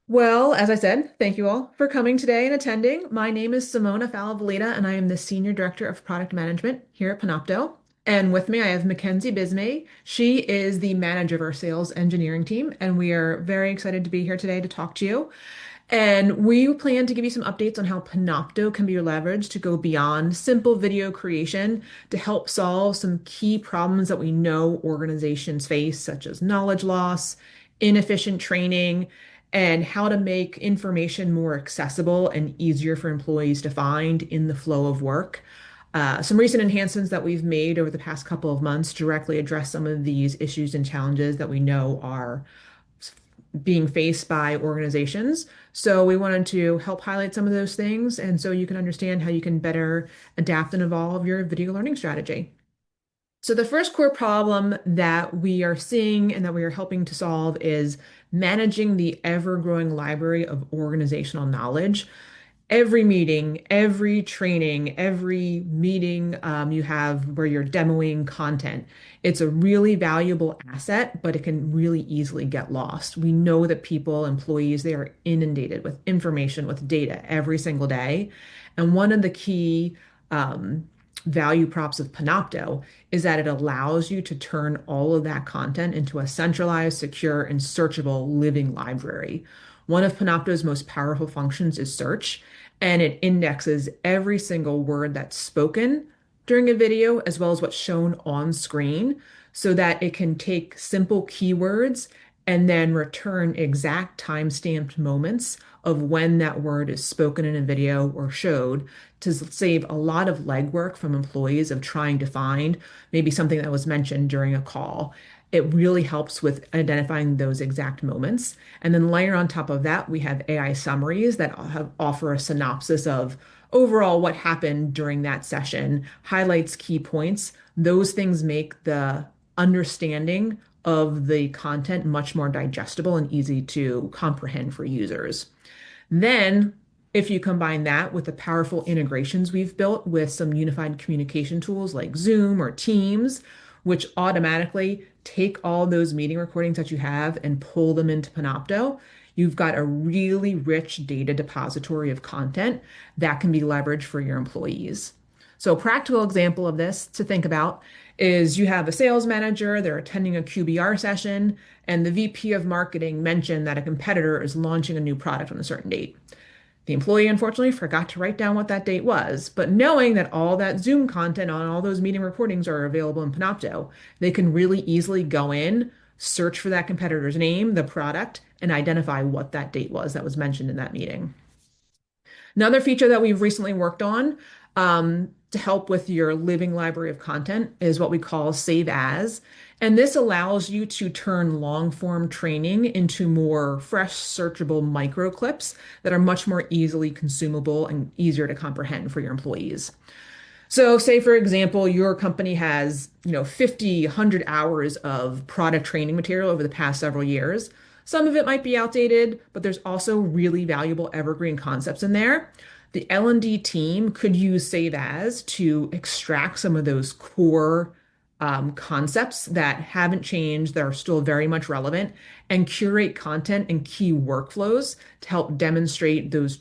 Well, as I said, thank you all for coming today and attending. My name is Simona Falavolita, and I am the Senior Director of Product Management here at Panopto. And with me, I have Mackenzie Bismay. She is the manager of our sales engineering team, and we are very excited to be here today to talk to you. And we plan to give you some updates on how Panopto can be leveraged to go beyond simple video creation to help solve some key problems that we know organizations face, such as knowledge loss, inefficient training, and how to make information more accessible and easier for employees to find in the flow of work. Some recent enhancements that we've made over the past couple of months directly address some of these issues and challenges that we know are being faced by organizations. So we wanted to help highlight some of those things, and so you can understand how you can better adapt and evolve your video learning strategy. So the first core problem that we are seeing and that we are helping to solve is managing the ever-growing library of organizational knowledge. Every meeting, every training, every meeting you have where you're demoing content, it's a really valuable asset, but it can really easily get lost. We know that people, employees, they are inundated with information, with data every single day. And one of the key value props of Panopto is that it allows you to turn all of that content into a centralized, secure, and searchable living library. One of Panopto's most powerful functions is search, and it indexes every single word that's spoken during a video as well as what's shown on screen so that it can take simple keywords and then return exact time-stamped moments of when that word is spoken in a video or showed to save a lot of legwork from employees of trying to find maybe something that was mentioned during a call. It really helps with identifying those exact moments. And then layer on top of that, we have AI summaries that offer a synopsis of overall what happened during that session, highlights key points. Those things make the understanding of the content much more digestible and easy to comprehend for users. Then, if you combine that with the powerful integrations we've built with some unified communication tools like Zoom or Teams, which automatically take all those meeting recordings that you have and pull them into Panopto, you've got a really rich data depository of content that can be leveraged for your employees. So, a practical example of this to think about is you have a sales manager, they're attending a QBR session, and the VP of marketing mentioned that a competitor is launching a new product on a certain date. The employee unfortunately forgot to write down what that date was, but knowing that all that Zoom content on all those meeting recordings are available in Panopto, they can really easily go in, search for that competitor's name, the product, and identify what that date was that was mentioned in that meeting. Another feature that we've recently worked on to help with your living library of content is what we call Save As. And this allows you to turn long form training into more fresh, searchable micro clips that are much more easily consumable and easier to comprehend for your employees. So say, for example, your company has, 50, 100 hours of product training material over the past several years. Some of it might be outdated, but there's also really valuable evergreen concepts in there. The L&D team could use Save As to extract some of those core concepts that haven't changed, that are still very much relevant, and curate content and key workflows to help demonstrate those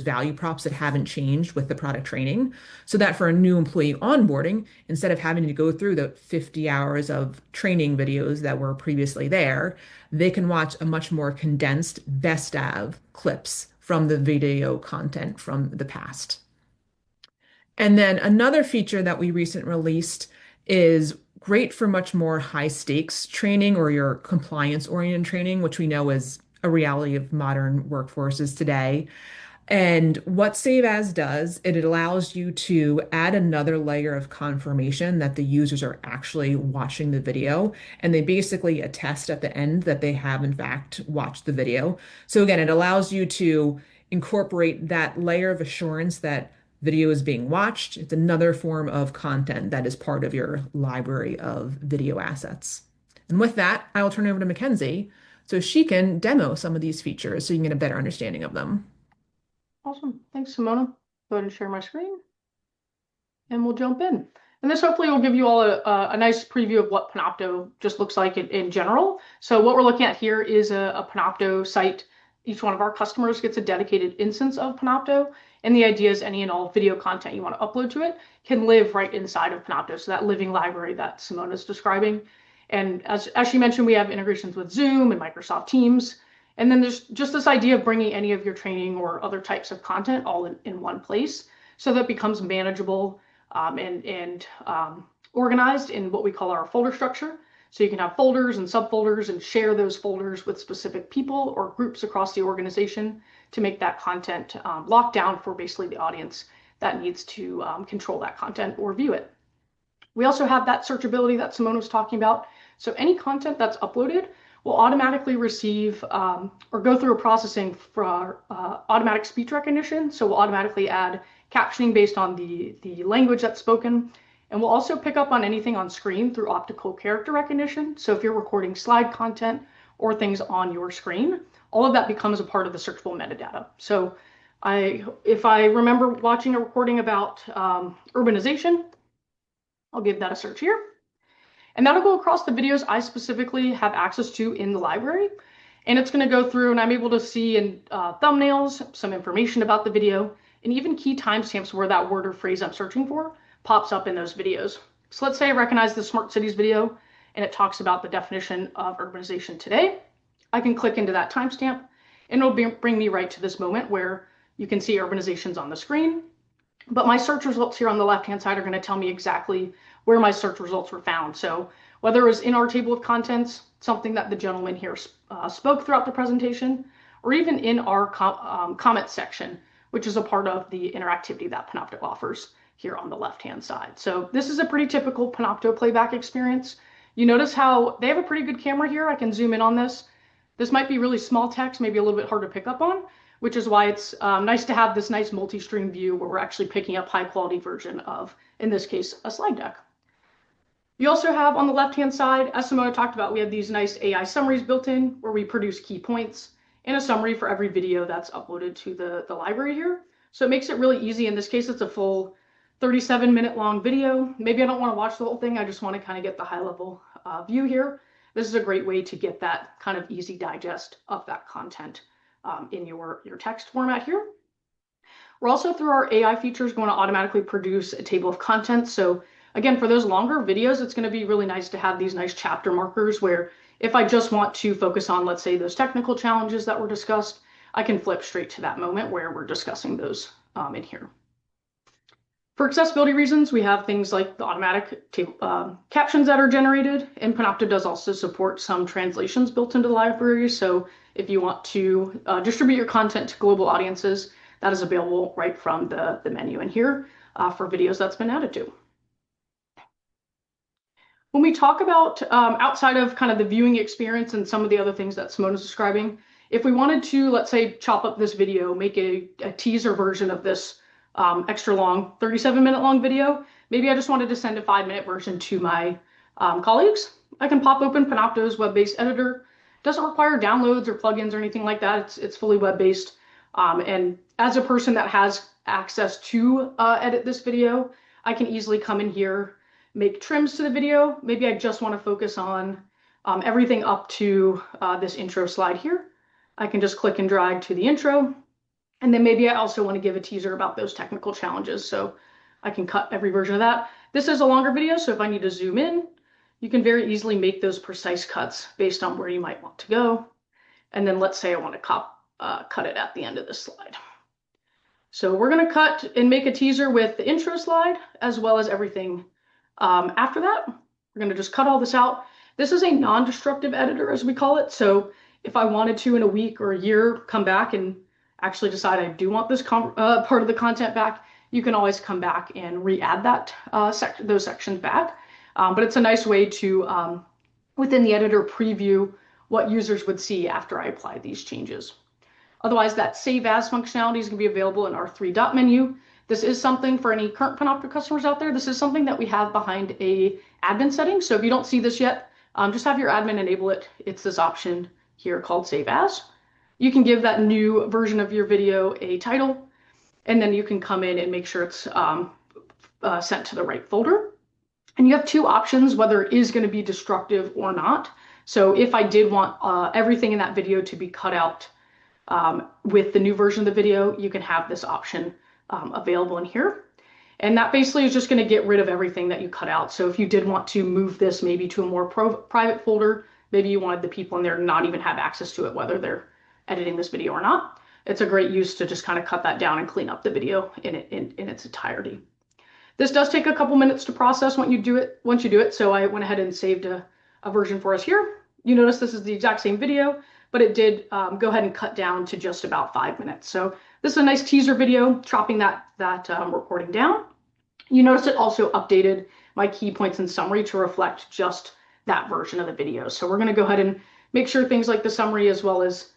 value props that haven't changed with the product training. So that for a new employee onboarding, instead of having to go through the 50 hours of training videos that were previously there, they can watch a much more condensed best of clips from the video content from the past. And then another feature that we recently released is great for much more high stakes training or your compliance oriented training, which we know is a reality of modern workforces today. And what Save As does, it allows you to add another layer of confirmation that the users are actually watching the video. And they basically attest at the end that they have, in fact, watched the video. So again, it allows you to incorporate that layer of assurance that video is being watched. It's another form of content that is part of your library of video assets. And with that, I will turn it over to Mackenzie so she can demo some of these features so you can get a better understanding of them. Awesome. Thanks, Simona. Go ahead and share my screen and we'll jump in. And this hopefully will give you all a nice preview of what Panopto just looks like in general. So what we're looking at here is a Panopto site each one of our customers gets a dedicated instance of Panopto. And the idea is any and all video content you want to upload to it can live right inside of Panopto. So that living library that Simone is describing. And as she mentioned, we have integrations with Zoom and Microsoft Teams. And then there's just this idea of bringing any of your training or other types of content all in one place. So that becomes manageable and organized in what we call our folder structure. So you can have folders and subfolders and share those folders with specific people or groups across the organization to make that content locked down for basically the audience that needs to control that content or view it. We also have that searchability that Simone was talking about. So any content that's uploaded will automatically receive or go through a processing for automatic speech recognition. So we'll automatically add captioning based on the language that's spoken. And we'll also pick up on anything on screen through optical character recognition. So if you're recording slide content or things on your screen, all of that becomes a part of the searchable metadata. So if I remember watching a recording about urbanization, I'll give that a search here. And that'll go across the videos I specifically have access to in the library. And it's going to go through and I'm able to see in thumbnails, some information about the video, and even key timestamps where that word or phrase I'm searching for pops up in those videos. So let's say I recognize the Smart Cities video and it talks about the definition of urbanization today. I can click into that timestamp and it'll bring me right to this moment where you can see urbanizations on the screen. But my search results here on the left-hand side are going to tell me exactly where my search results were found. So whether it was in our table of contents, something that the gentleman here spoke throughout the presentation, or even in our comment section, which is a part of the interactivity that Panopto offers here on the left-hand side. So this is a pretty typical Panopto playback experience. You notice how they have a pretty good camera here. I can zoom in on this. This might be really small text, maybe a little bit hard to pick up on, which is why it's nice to have this nice multi-stream view where we're actually picking up high quality version of, in this case, a slide deck. You also have on the left-hand side, as Simone talked about, we have these nice AI summaries built in where we produce key points and a summary for every video that's uploaded to the library here. So it makes it really easy. In this case, it's a full 37-minute long video. Maybe I don't want to watch the whole thing. I just want to kind of get the high level view here. This is a great way to get that kind of easy digest of that content in your text format here. We're also, through our AI features, going to automatically produce a table of contents. So again, for those longer videos, it's going to be really nice to have these nice chapter markers where if I just want to focus on, let's say, those technical challenges that were discussed, I can flip straight to that moment where we're discussing those in here. For accessibility reasons, we have things like the automatic captions that are generated, and Panopto does also support some translations built into the library. So if you want to distribute your content to global audiences, that is available right from the menu in here for videos that's been added to. When we talk about outside of kind of the viewing experience and some of the other things that Simone is describing, if we wanted to, let's say, chop up this video, make a teaser version of this extra long 37-minute long video, maybe I just wanted to send a 5-minute version to my colleagues, I can pop open Panopto's web-based editor. It doesn't require downloads or plugins or anything like that. It's fully web-based. And as a person that has access to edit this video, I can easily come in here, make trims to the video. Maybe I just want to focus on everything up to this intro slide here. I can just click and drag to the intro. And then maybe I also want to give a teaser about those technical challenges. So I can cut every version of that. This is a longer video, so if I need to zoom in, you can very easily make those precise cuts based on where you might want to go. And then let's say I want to cut it at the end of this slide. So we're going to cut and make a teaser with the intro slide as well as everything after that. We're going to just cut all this out. This is a non-destructive editor, as we call it. So if I wanted to in a week or a year come back and actually decide I do want this part of the content back, you can always come back and re-add that those sections back. But it's a nice way to, within the editor, preview what users would see after I apply these changes. Otherwise, that Save As functionality is going to be available in our 3-dot menu. This is something for any current Panopto customers out there. This is something that we have behind a admin setting. So if you don't see this yet, just have your admin enable it. It's this option here called Save As. You can give that new version of your video a title, and then you can come in and make sure it's sent to the right folder. And you have 2 options, whether it is going to be destructive or not. So if I did want everything in that video to be cut out With the new version of the video, you can have this option available in here. And that basically is just going to get rid of everything that you cut out. So if you did want to move this maybe to a more private folder, maybe you wanted the people in there to not even have access to it, whether they're editing this video or not. It's a great use to just kind of cut that down and clean up the video in its entirety. This does take a couple minutes to process once you do it. So I went ahead and saved a version for us here. You notice this is the exact same video, but it did go ahead and cut down to just about 5 minutes. So this is a nice teaser video, chopping that recording down. You notice it also updated my key points and summary to reflect just that version of the video. So we're going to go ahead and make sure things like the summary as well as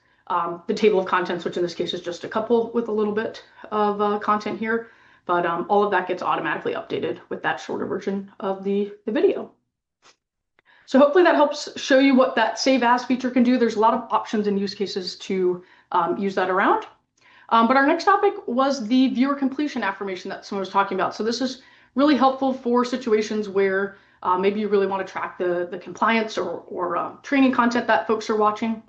the table of contents, which in this case is just a couple with a little bit of content here, but all of that gets automatically updated with that shorter version of the video. So hopefully that helps show you what that save as feature can do. There's a lot of options and use cases to use that around. But our next topic was the viewer completion affirmation that someone was talking about. So this is really helpful for situations where maybe you really want to track the compliance or training content that folks are watching.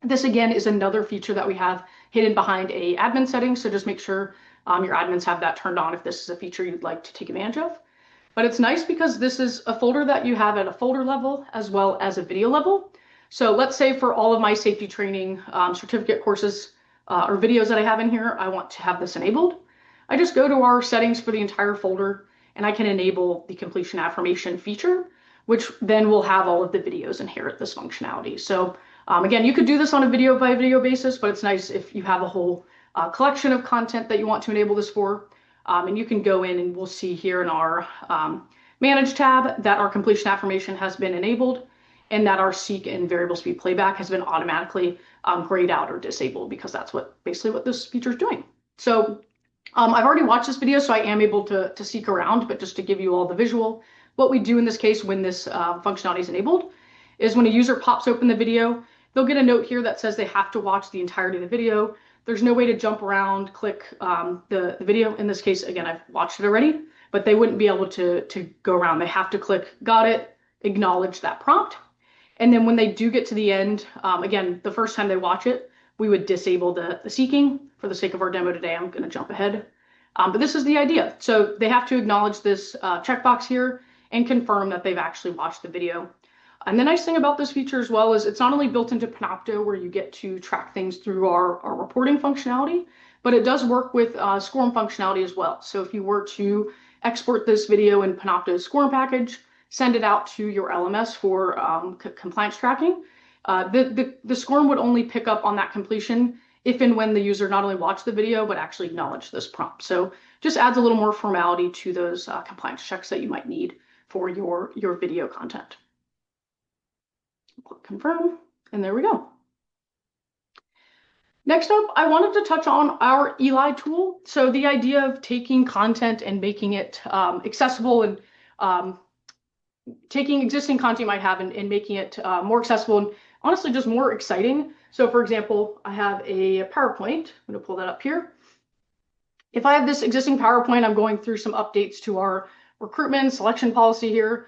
This again is another feature that we have hidden behind a admin setting. So just make sure your admins have that turned on if this is a feature you'd like to take advantage of. But it's nice because this is a folder that you have at a folder level as well as a video level. So let's say for all of my safety training certificate courses or videos that I have in here, I want to have this enabled. I just go to our settings for the entire folder and I can enable the completion affirmation feature, which then will have all of the videos inherit this functionality. So again, you could do this on a video by video basis, but it's nice if you have a whole collection of content that you want to enable this for. And you can go in and we'll see here in our Manage tab that our completion affirmation has been enabled and that our seek and variable speed playback has been automatically grayed out or disabled because that's basically what this feature is doing. So I've already watched this video, so I am able to seek around, but just to give you all the visual, what we do in this case when this functionality is enabled is when a user pops open the video, they'll get a note here that says they have to watch the entirety of the video. There's no way to jump around, click the video. In this case, again, I've watched it already, but they wouldn't be able to go around. They have to click, got it, acknowledge that prompt. And then when they do get to the end, again, the first time they watch it, we would disable the seeking. For the sake of our demo today, I'm going to jump ahead. But this is the idea. So they have to acknowledge this checkbox here and confirm that they've actually watched the video. And the nice thing about this feature as well is it's not only built into Panopto where you get to track things through our reporting functionality, but it does work with SCORM functionality as well. So if you were to export this video in Panopto's SCORM package, send it out to your LMS for compliance tracking, the SCORM would only pick up on that completion if and when the user not only watched the video, but actually acknowledged this prompt. So just adds a little more formality to those compliance checks that you might need for your video content. Click confirm, and there we go. Next up, I wanted to touch on our Elai tool. So the idea of taking content and making it accessible and taking existing content you might have and making it more accessible and honestly just more exciting. So for example, I have a PowerPoint. I'm going to pull that up here. If I have this existing PowerPoint, I'm going through some updates to our recruitment selection policy here.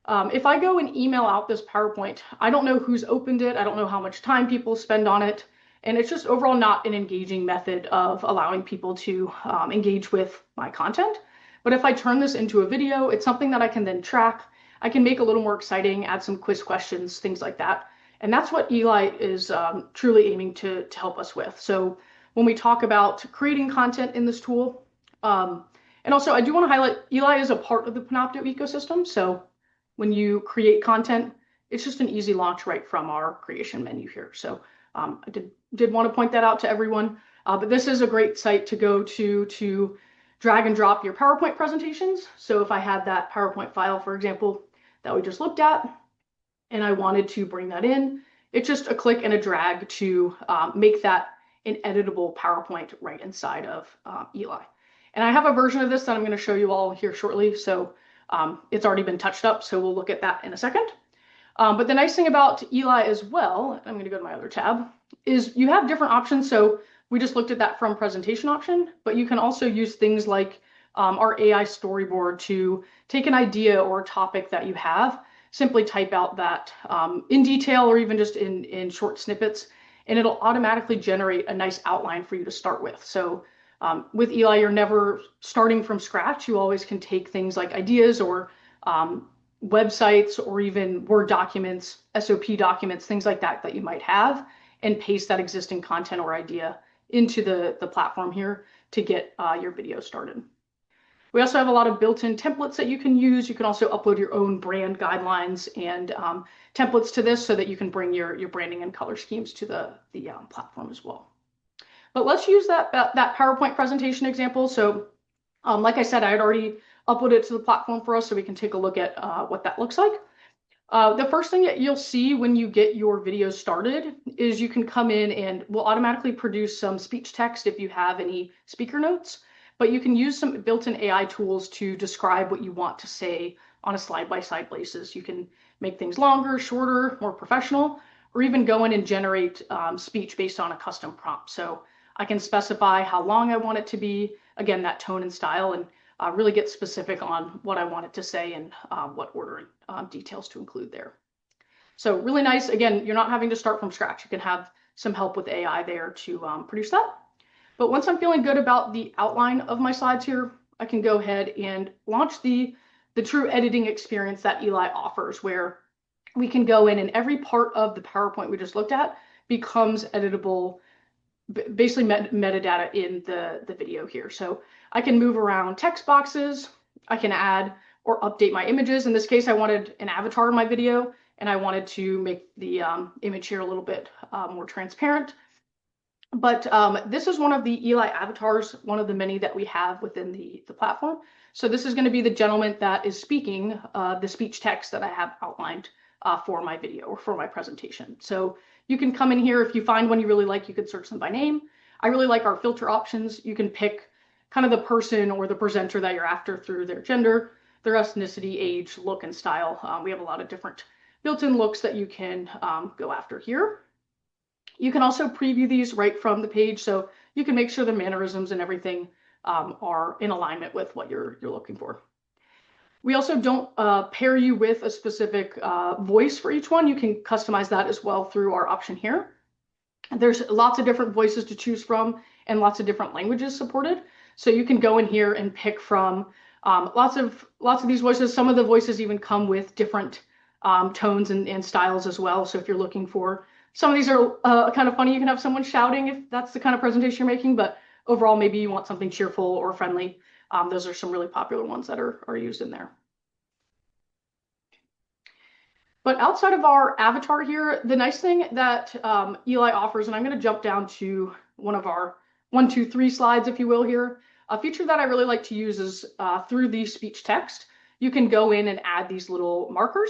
If I go and email out this PowerPoint, I don't know who's opened it. I don't know how much time people spend on it. And it's just overall not an engaging method of allowing people to engage with my content. But if I turn this into a video, it's something that I can then track. I can make a little more exciting, add some quiz questions, things like that. And that's what Elai is truly aiming to help us with. So when we talk about creating content in this tool, and also I do want to highlight Elai is a part of the Panopto ecosystem. So when you create content, it's just an easy launch right from our creation menu here. So I did want to point that out to everyone. But this is a great site to go to drag and drop your PowerPoint presentations. So if I had that PowerPoint file, for example, that we just looked at, and I wanted to bring that in, it's just a click and a drag to make that an editable PowerPoint right inside of Elai. And I have a version of this that I'm going to show you all here shortly. So it's already been touched up, so we'll look at that in a second. But the nice thing about Elai as well, I'm going to go to my other tab, is you have different options. So we just looked at that from presentation option, but you can also use things like our AI storyboard to take an idea or a topic that you have, simply type out that in detail or even just in short snippets, and it'll automatically generate a nice outline for you to start with. So with Elai, you're never starting from scratch. You always can take things like ideas or websites or even Word documents, SOP documents, things like that that you might have, and paste that existing content or idea into the platform here to get your video started. We also have a lot of built-in templates that you can use. You can also upload your own brand guidelines and templates to this so that you can bring your branding and color schemes to the platform as well. But let's use that PowerPoint presentation example. So like I said, I had already uploaded it to the platform for us so we can take a look at what that looks like. The first thing that you'll see when you get your video started is you can come in and we'll automatically produce some speech text if you have any speaker notes, but you can use some built-in AI tools to describe what you want to say on a slide-by-slide basis. You can make things longer, shorter, more professional, or even go in and generate speech based on a custom prompt. So I can specify how long I want it to be, again, that tone and style, and really get specific on what I want it to say and what order and details to include there. So really nice. Again, you're not having to start from scratch. You can have some help with AI there to produce that. But once I'm feeling good about the outline of my slides here, I can go ahead and launch the true editing experience that Elai offers, where we can go in and every part of the PowerPoint we just looked at becomes editable, basically metadata in the video here. So I can move around text boxes, I can add or update my images. In this case, I wanted an avatar in my video, and I wanted to make the image here a little bit more transparent. But this is one of the Elai avatars, one of the many that we have within the platform. So this is going to be the gentleman that is speaking the speech text that I have outlined for my video or for my presentation. So you can come in here. If you find one you really like, you can search them by name. I really like our filter options. You can pick kind of the person or the presenter that you're after through their gender, their ethnicity, age, look, and style. We have a lot of different built-in looks that you can go after here. You can also preview these right from the page, so you can make sure the mannerisms and everything are in alignment with what you're looking for. We also don't pair you with a specific voice for each one. You can customize that as well through our option here. There's lots of different voices to choose from and lots of different languages supported. So you can go in here and pick from lots of these voices. Some of the voices even come with different tones and styles as well. So if you're looking for, some of these are kind of funny. You can have someone shouting if that's the kind of presentation you're making, but overall, maybe you want something cheerful or friendly. Those are some really popular ones that are used in there. But outside of our avatar here, the nice thing that Elai offers, and I'm going to jump down to one of our 1, 2, 3 slides, if you will here. A feature that I really like to use is through the speech text, you can go in and add these little markers.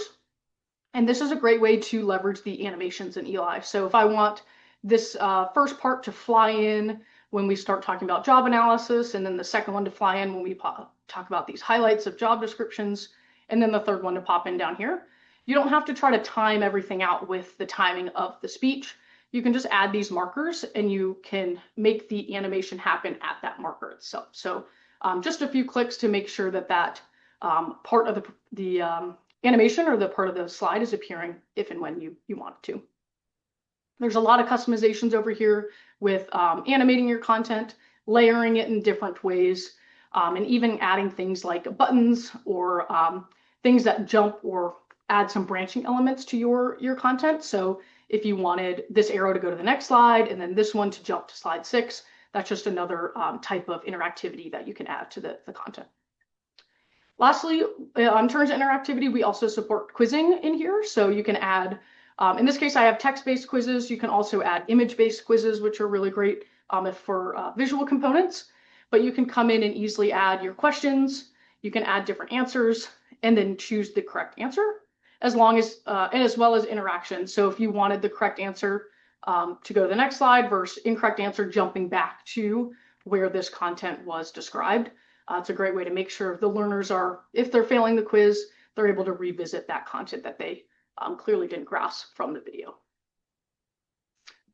And this is a great way to leverage the animations in Elai. So if I want this first part to fly in when we start talking about job analysis, and then the second one to fly in when we talk about these highlights of job descriptions, and then the third one to pop in down here, you don't have to try to time everything out with the timing of the speech. You can just add these markers and you can make the animation happen at that marker itself. So just a few clicks to make sure that part of the animation or the part of the slide is appearing if and when you want it to. There's a lot of customizations over here with animating your content, layering it in different ways, and even adding things like buttons or things that jump or add some branching elements to your content. So if you wanted this arrow to go to the next slide and then this one to jump to slide 6, that's just another type of interactivity that you can add to the content. Lastly, in terms of interactivity, we also support quizzing in here. So you can add, in this case, I have text-based quizzes. You can also add image-based quizzes, which are really great for visual components. But you can come in and easily add your questions. You can add different answers and then choose the correct answer, as long as, and as well as interaction. So if you wanted the correct answer to go to the next slide versus incorrect answer jumping back to where this content was described, it's a great way to make sure the learners are, if they're failing the quiz, they're able to revisit that content that they clearly didn't grasp from the video.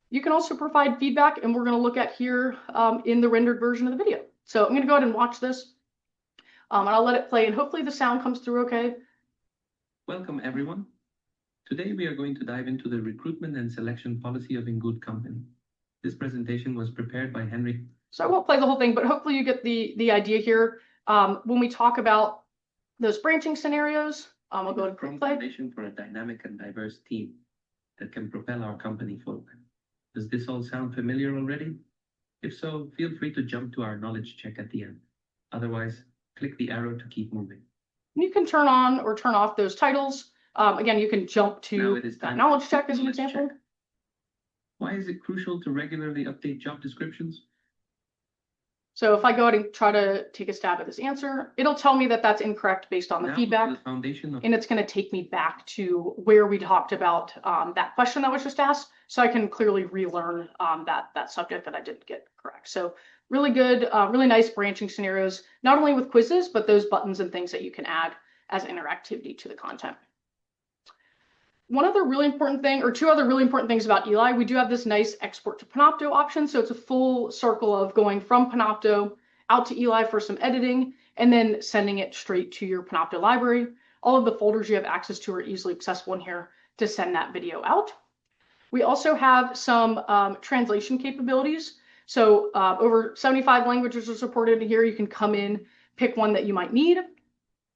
You can also provide feedback, and we're going to look at here in the rendered version of the video. So I'm going to go ahead and watch this, and I'll let it play, and hopefully the sound comes through okay. Welcome, everyone. Today, we are going to dive into the recruitment and selection policy of In Good Company. This presentation was prepared by Henry. So I won't play the whole thing, but hopefully you get the idea here. When we talk about those branching scenarios, I'll go and click play. Foundation for a dynamic and diverse team that can propel our company forward. Does this all sound familiar already? If so, feel free to jump to our knowledge check at the end. Otherwise, click the arrow to keep moving. You can turn on or turn off those titles. Again, you can jump to that knowledge check as an example. Why is it crucial to regularly update job descriptions? So if I go ahead and try to take a stab at this answer, it'll tell me that that's incorrect based on the feedback. And it's going to take me back to where we talked about that question that was just asked. So I can clearly relearn that subject that I didn't get correct. So really good, really nice branching scenarios, not only with quizzes, but those buttons and things that you can add as interactivity to the content. One other really important thing, or two other really important things about Elai, we do have this nice export to Panopto option. So it's a full circle of going from Panopto out to Elai for some editing and then sending it straight to your Panopto library. All of the folders you have access to are easily accessible in here to send that video out. We also have some translation capabilities. So over 75 languages are supported here. You can come in, pick one that you might need.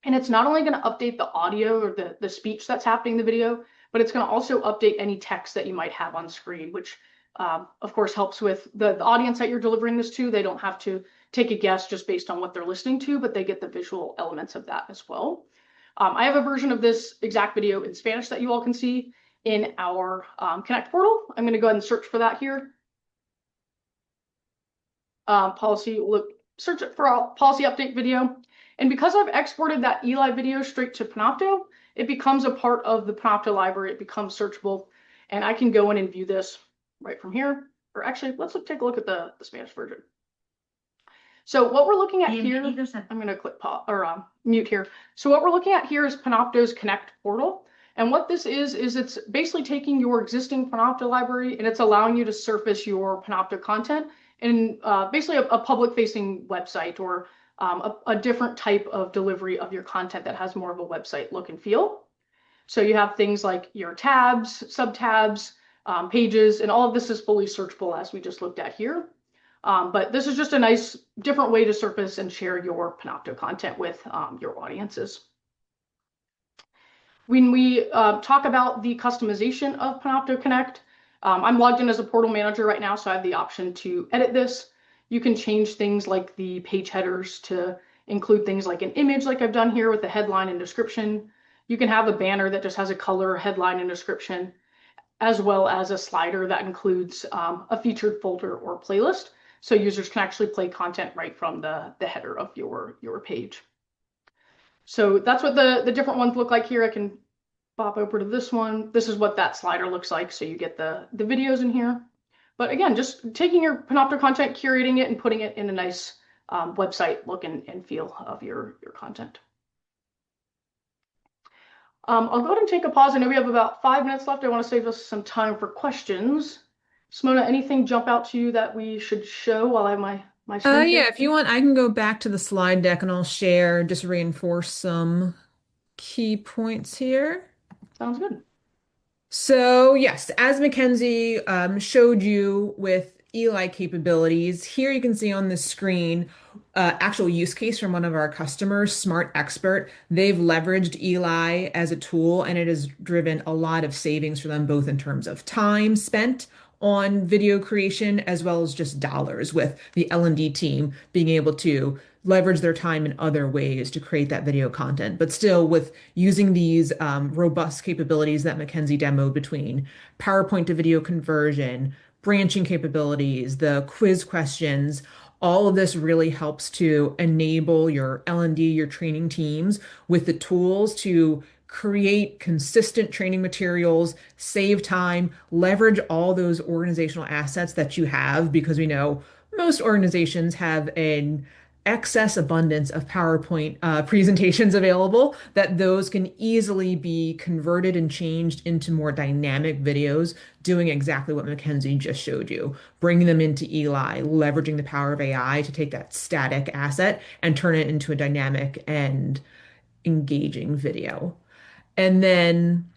And it's not only going to update the audio or the speech that's happening in the video, but it's going to also update any text that you might have on screen, which of course helps with the audience that you're delivering this to. They don't have to take a guess just based on what they're listening to, but they get the visual elements of that as well. I have a version of this exact video in Spanish that you all can see in our Connect portal. I'm going to go ahead and search for that here. Search for a policy update video. And because I've exported that Elai video straight to Panopto, it becomes a part of the Panopto library. It becomes searchable, and I can go in and view this right from here. Or actually, let's take a look at the Spanish version. So what we're looking at here, I'm going to click pause or mute here. So what we're looking at here is Panopto's Connect portal. And what this is it's basically taking your existing Panopto library and it's allowing you to surface your Panopto content in basically a public-facing website or a different type of delivery of your content that has more of a website look and feel. So you have things like your tabs, subtabs, pages, and all of this is fully searchable as we just looked at here. But this is just a nice different way to surface and share your Panopto content with your audiences. When we talk about the customization of Panopto Connect, I'm logged in as a portal manager right now, so I have the option to edit this. You can change things like the page headers to include things like an image like I've done here with the headline and description. You can have a banner that just has a color, headline, and description, as well as a slider that includes a featured folder or playlist. So users can actually play content right from the header of your page. So that's what the different ones look like here. I can pop over to this one. This is what that slider looks like. So you get the videos in here. But again, just taking your Panopto content, curating it, and putting it in a nice website look and feel of your content. I'll go ahead and take a pause. I know we have about 5 minutes left. I want to save us some time for questions. Simona, anything jump out to you that we should show while I have my screen? Yeah, if you want, I can go back to the slide deck and I'll share, just reinforce some key points here. Sounds good. So yes, as Mackenzie showed you with Elai capabilities, here you can see on the screen actual use case from one of our customers, Smart Expert. They've leveraged Elai as a tool and it has driven a lot of savings for them, both in terms of time spent on video creation as well as just dollars, with the L&D team being able to leverage their time in other ways to create that video content, but still with using these robust capabilities that Mackenzie demoed between PowerPoint to video conversion, branching capabilities, the quiz questions. All of this really helps to enable your L&D, your training teams with the tools to create consistent training materials, save time, leverage all those organizational assets that you have, because we know most organizations have an excess abundance of PowerPoint presentations available, that those can easily be converted and changed into more dynamic videos, doing exactly what Mackenzie just showed you, bringing them into Elai, leveraging the power of AI to take that static asset and turn it into a dynamic and engaging video. And then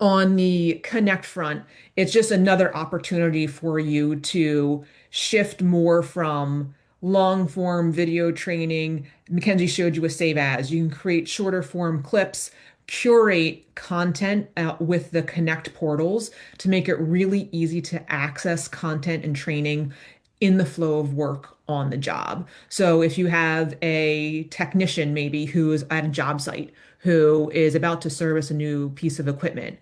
On the Connect front, it's just another opportunity for you to shift more from long form video training. Mackenzie showed you a save as. You can create shorter form clips, curate content with the Connect portals to make it really easy to access content and training in the flow of work on the job. So if you have a technician maybe who is at a job site who is about to service a new piece of equipment,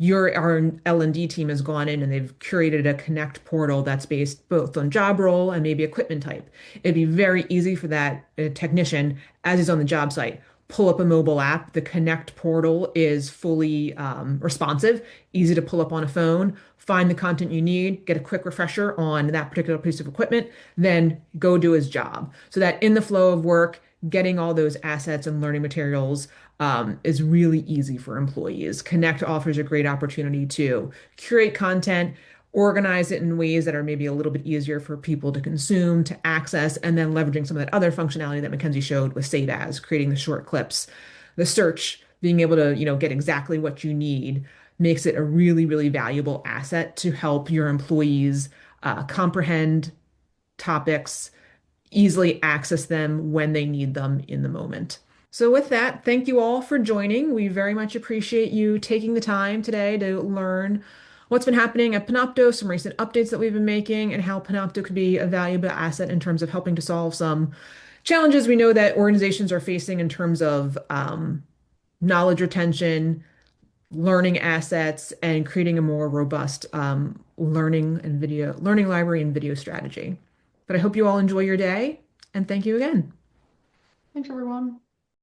our L&D team has gone in and they've curated a Connect portal that's based both on job role and maybe equipment type. It'd be very easy for that technician, as he's on the job site, pull up a mobile app. The Connect portal is fully responsive, easy to pull up on a phone, find the content you need, get a quick refresher on that particular piece of equipment, then go do his job. So that in the flow of work, getting all those assets and learning materials is really easy for employees. Connect offers a great opportunity to curate content, organize it in ways that are maybe a little bit easier for people to consume, to access, and then leveraging some of that other functionality that Mackenzie showed with Save As, creating the short clips, the search, being able to, get exactly what you need makes it a really, really valuable asset to help your employees comprehend topics, easily access them when they need them in the moment. So, with that, thank you all for joining. We very much appreciate you taking the time today to learn what's been happening at Panopto, some recent updates that we've been making, and how Panopto could be a valuable asset in terms of helping to solve some challenges we know that organizations are facing in terms of knowledge retention, learning assets, and creating a more robust learning library and video strategy. But I hope you all enjoy your day, and thank you again. Thanks, everyone.